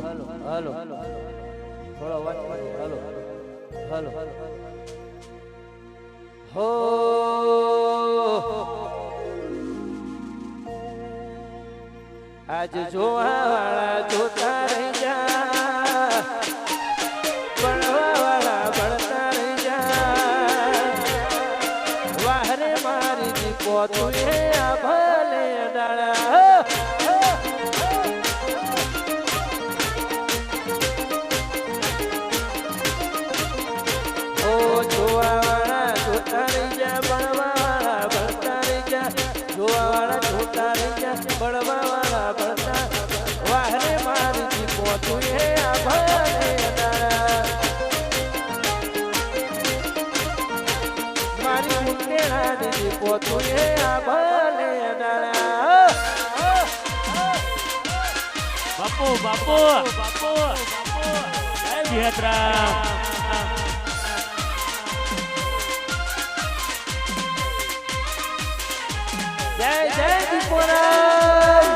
હાલો થોડો અવાજ હાલો હાલો હો આજ જોવાવાળા જોતા રહી જા ભણવાવાળા ભણતા રહી જા વાહરે મારી દીકો તું એ આ ભલે ડાળા જોવાવાળા જોતા રહી જા ભણવાવાળા ભણતા રહી જા જોવાવાળા જોતા રહી જા ભણવાવાળા ભણતા વાહરે મારી દીકો તું એ આ ભલે ડાળા મારી મુંડેડાની દીકો તું એ આ ભલે ડાળા બાપુ બાપુ બાપુ જય વિહતરામ જય જય દીપોરામ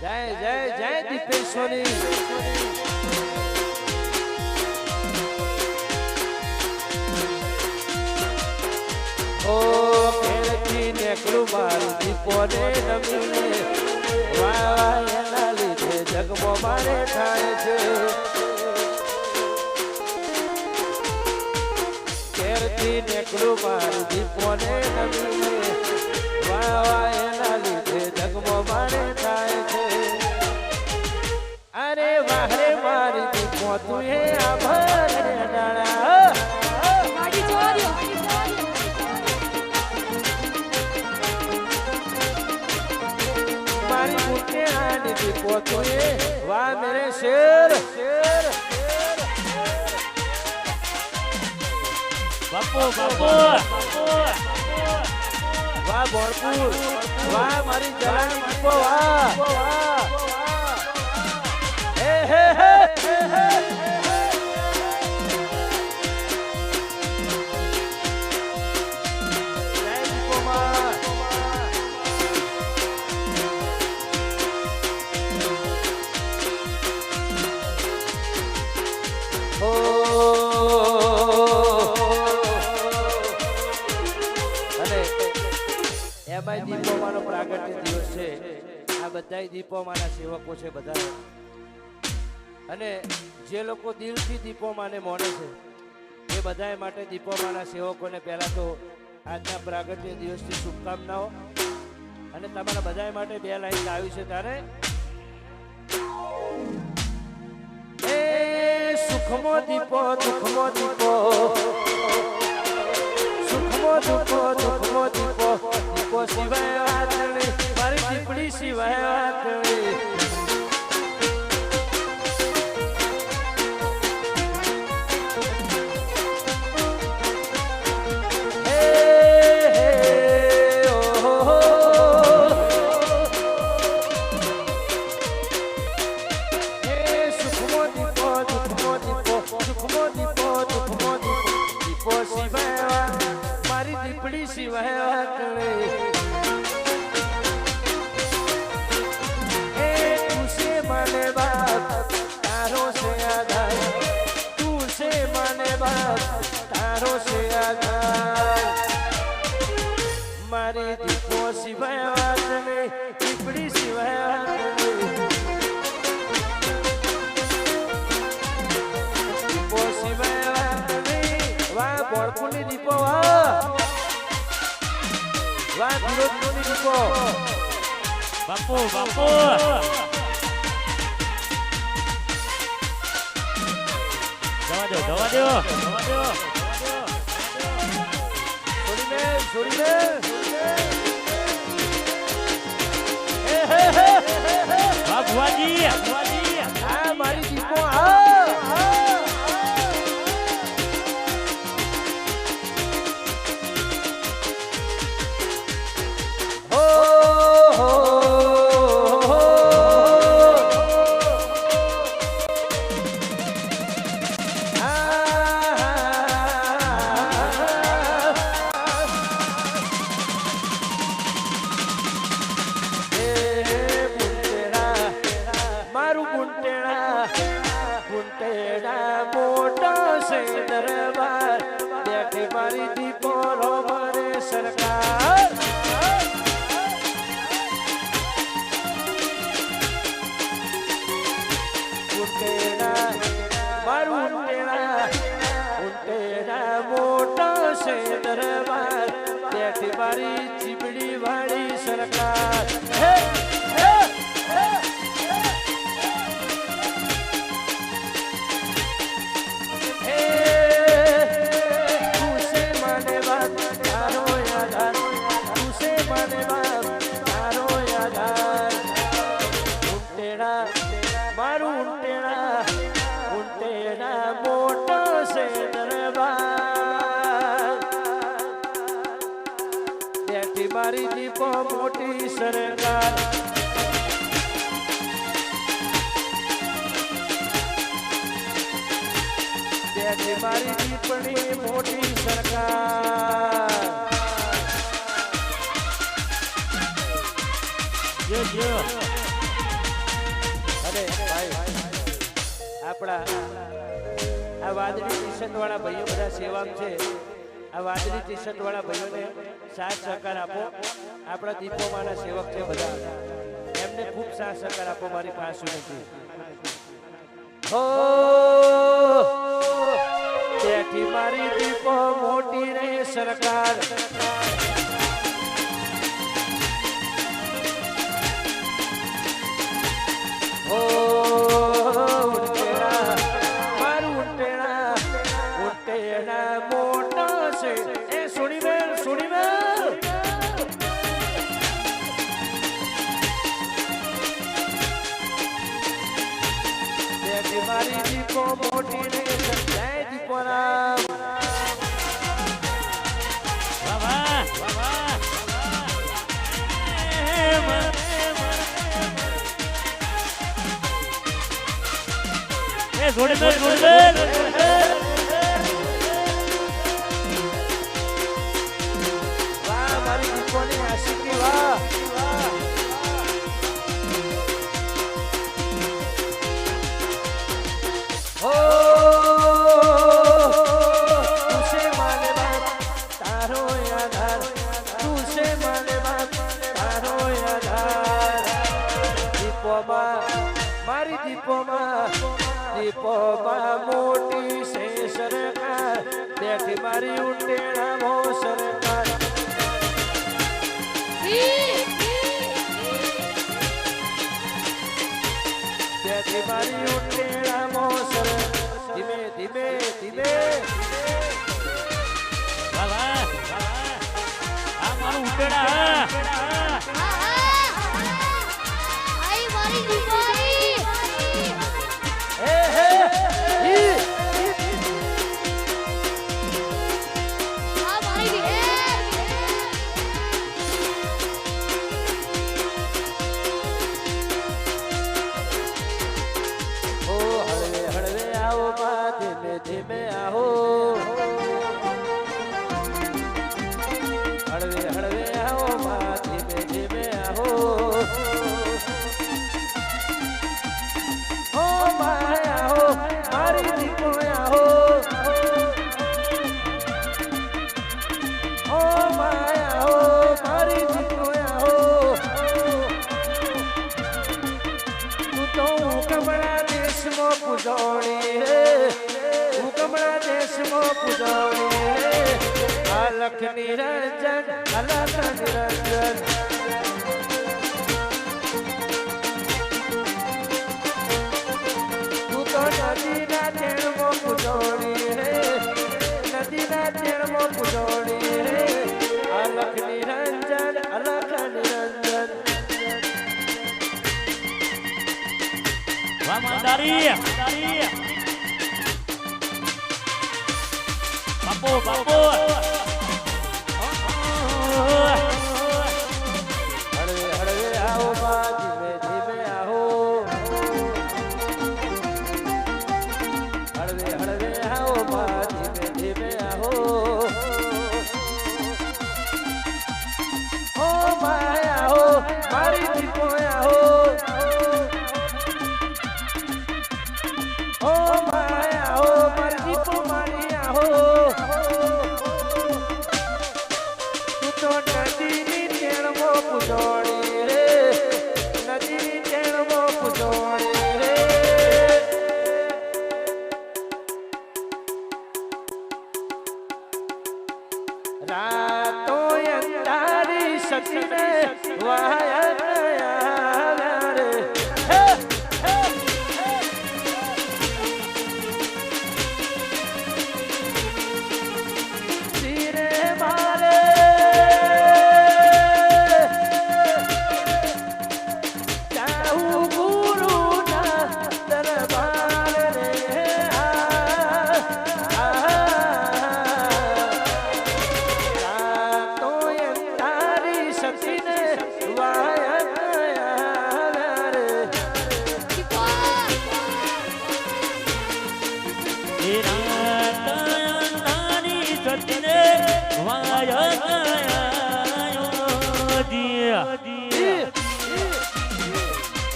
જય જય જય દીપેશ્વરી ઓ ખેડથી નેકળું મારું દીપોને નમીને વાહ એના લીધે જગમાં મારે થાય છે ઘેરથી નેકળું મારું દીપોને નમીને વાહ એના લીધે જગમાં મારે થાય છે અરે વાહરે મારી દીપો તું એ આ ભલે ડાળા મારી મુંડેડાની દીપો તું એ વાહ મેરે શેર બાપુ બાપુ વાહ બોરપુર વાહ મારી જલાની દીપો વાહ હે હે હે જય દીપો માં ઓ અને એમાંય દીપોમાનો પ્રાગટ્ય દિવસ છે આ બધાય દીપોમાના સેવકો છે બધા અને જે લોકો દિલથી દીપોમાને માને છે એ બધાય માટે દીપોમાના સેવકોને પહેલા તો આજના પ્રાગટ્ય દિવસની શુભકામનાઓ અને તમારા બધાય માટે બે લાઈન આવી છે તારે એ સુખમો દીપો દુખમો દીપો સુખમો દુખો દુખમો દીપો દીપો સિવાય વાત નહીં મારી દીપડી સિવાય વાત નહીં સિવાય વાત નહીં એ તું છે મને બાપ તારો છે આધાર તું છે મને બાપ તારો છે આધાર મારી દીપો સિવાય વાત નહીં દીપડી સિવાય વાત નહીં દીપો સિવાય વાત નહીં વાહ બોળપુરની દીપો વાહ વાહ વિરોધની દીપો બાપુ બાપુ જવા દો જવા દો જવા દો છોડીને વાહ ભુવાજી ભુવાજી આ મારી દીપો આ સરકાર હે હે મારી દીપો મોટી સરકાર મારી દીપણી મોટી સરકાર અરે ભાઈ આપણા આ વાદળી ટી શર્ટ વાળા ભાઈઓ બધા સેવામાં છે આ વાદળી ટી શર્ટ વાળા ભાઈઓને સાથ સહકાર આપો આપણા દીપોમાના સેવક છે બધા એમને ખૂબ સાથ સહકાર આપો મારી પાસે નથી હો તેથી મારી દીપો મોટી રે સરકાર ઓ મારી દીપો મોટી રે જય દીપોરામ વાહ વાહ એ જોડે વાહ મારી દીપોની આશીકી વાહ મારી દીપોમાં મોટી છે સરકાર બેઠી મારી ઉંટેણામાં સરકાર બેઠી મારી ઉંટેણામાં સરકાર ધીમે ધીમે ધીમે આ મારું ઉંટેડા ધીમે આવો હળવે હળવે આવો માં ધીમે ધીમે આવો હો માયા હો મારી દીપો આવો હો માયા હો મારી દીપો આવો તું તો કમળા દેશમાં પૂજોણી રે કમળા દેશમાં પૂજોણી અલખ નિરંજન અલખ નિરંજન તું તો નદીના તેણમાં પૂજોણી રે નદીના તેણમાં પૂજોણી રે અલખ નિરંજન અલખ નિરંજન વાહ મંદારી બાપો બાપો હળવે હળવે આવો માં ધીમે ધીમે આવો હળવે હળવે આવો માં ધીમે ધીમે આવો હો માયા હો મારી દીપો આવો હો માયા હો મારી દીપો મારી આવો નદીની તેણમાં પૂજોણી રે નદીની તેણમાં પૂજોણી રે રાતો અંધારી સતીને વા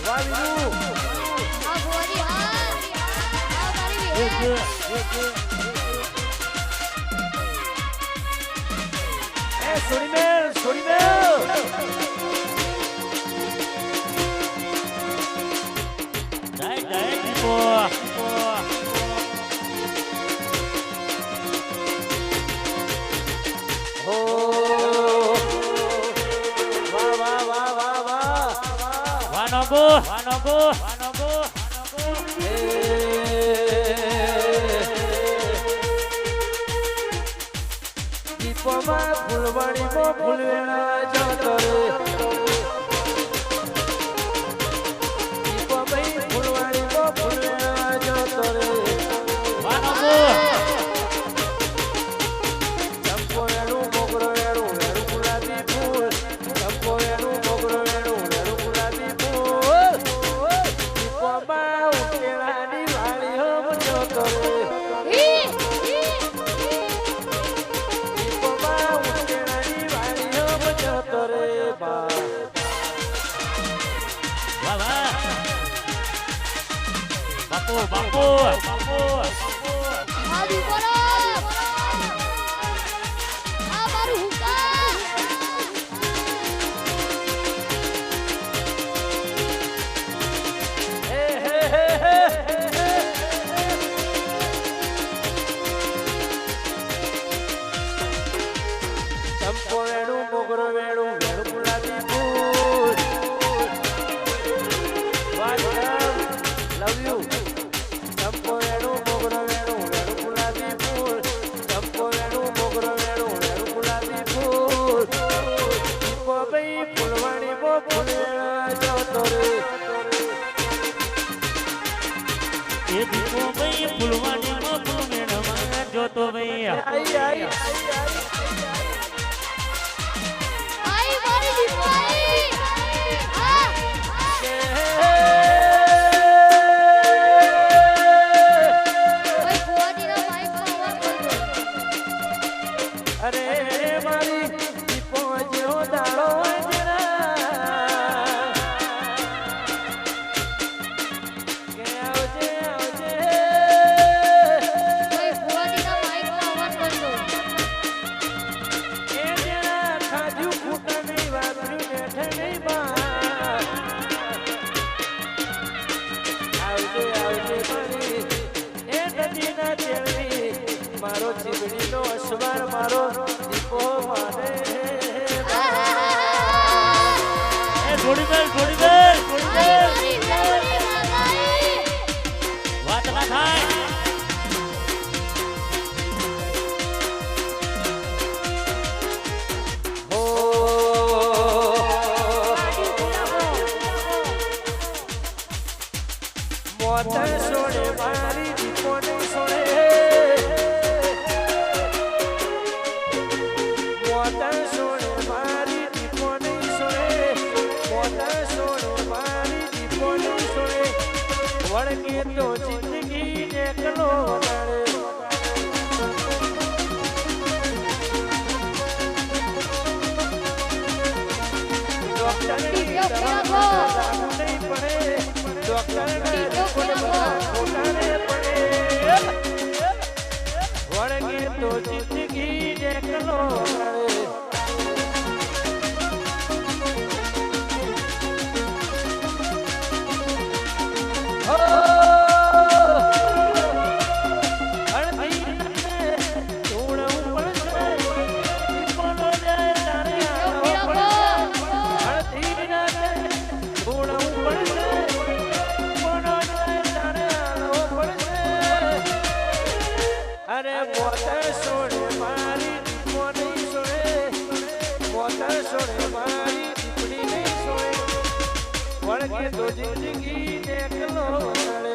વાવ્યું. આ ગોરી હા આ મારી વિહાર એ છોડી મેલ, છોડી મેલ. જય દીપો હો. વાહ, વાહ, વાહ, વાહ, વાહ. વાનગો એ. દીપોમાં ફૂલવાડીમાં ફૂલવેણા જતો રે. દીપોમાં ફૂલવાડીમાં ફૂલવેણા જતો રે. વાનગો ચંપો વેણું મોગરો વેણું વેણું ગુલાબી ફૂલ. ચંપો વેણું મોગરો વેણું વેણું ગુલાબી ફૂલ. દીપોમાં ઉકેલાની વાળીઓ જતો રે. દીપોમાં ઉકેલાની વાળીઓ જતો રે બા. વાહ બાપુ આ દીપોરો આ મારું હુકા હે હે હે હે. ચંપો વેણું મોગરો વેણું વેણું ગુલાબી ફૂલ. વાદમ લવ યુ. ચંપો વેણું મોગરો વેણું વેણું ગુલાબી ફૂલ. ચંપો વેણું મોગરો વેણું વેણું ગુલાબી ફૂલ. દીપો ભાઈ ફૂલવાણીમાં ફૂલેલા જતો રે. એ દીપો ભાઈ ફૂલવાડીમાં ફૂલમેળમાં જોતો ભાઈ આઈ આઈ આઈ મારી દીપો આઈ આ ઓય ગોરીના માઈકમાં અવાજ કરજો અરે મારી દીપો જેવો દાડો જરા કે આવજે આવજે. ઓય ગોરીના માઈકમાં અવાજ કરજો એ જરા ખાજુ ખૂટાની વાતનું બેઠે નહીં બા. આવજે આવજે મારી એ નદીના ચેડવી. મારો ચીબડીનો અસવાર મારો દીપો માને. એ છોડી મેલ આઈ મારી ગોરીના માઈ વાત ના થાય હો. મોત સોડે મારી દીપોને સોડે. મોત સોડે મારી દીપોને સોડે. મોત સોડે મારી દીપોને સોડે. વળગે તો જિંદગી ને કલો વગાડે. ડોક્ટરની દવામાં લાગુ નહીં પડે. ડોક્ટરના રિપોર્ટમાં ખોટા ને પડે. વળગે તો જિંદગી ને કલો વગાડે. અરે મોતર સોડે મારી દીપો નહીં સોડે. મોતર સોડે મારી દીપડી નહીં સોડે. વળગે તો જિંદગી ને એકલો વગાડે.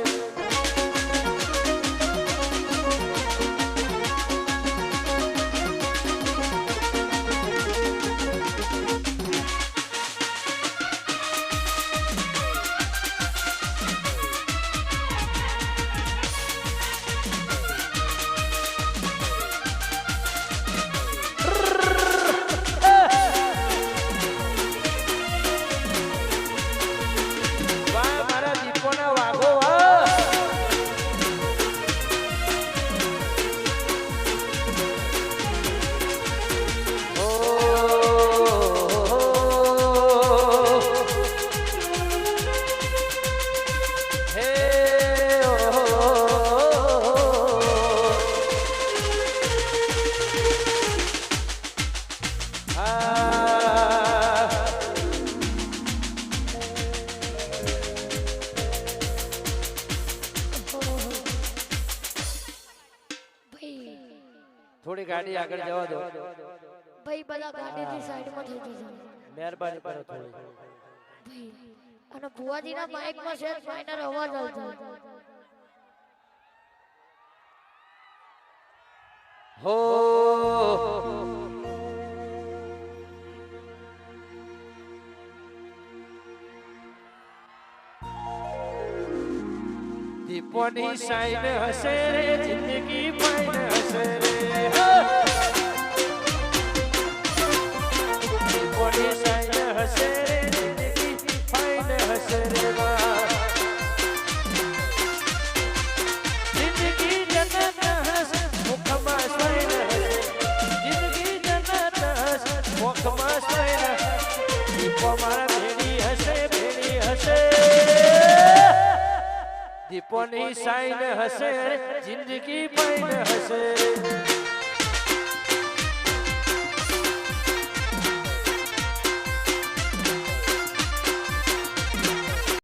થોડી ગાડી આગળ જવા દો ભાઈ બધા ગાડીથી સાઈડમાં થઈ જજો મહેરબાની કરો થોડી ભાઈ અને ભુવાજીના માઇકમાં સેજ માઇનર અવાજ આવતો હો દીપોની સાઈન હશે રે જિંદગી ફાઈન હશે રે દીપોની સાઈન હશે રે જિંદગી ફાઈન હશે રે જિંદગી જન્નત હશે મુખમાં સ્વૈન હશે જિંદગી જન્નત હશે મુખમાં સ્વૈન દીપો મારા ભેડી હશે દીપોની સાઈન હશે જિંદગી ફાઈન હશે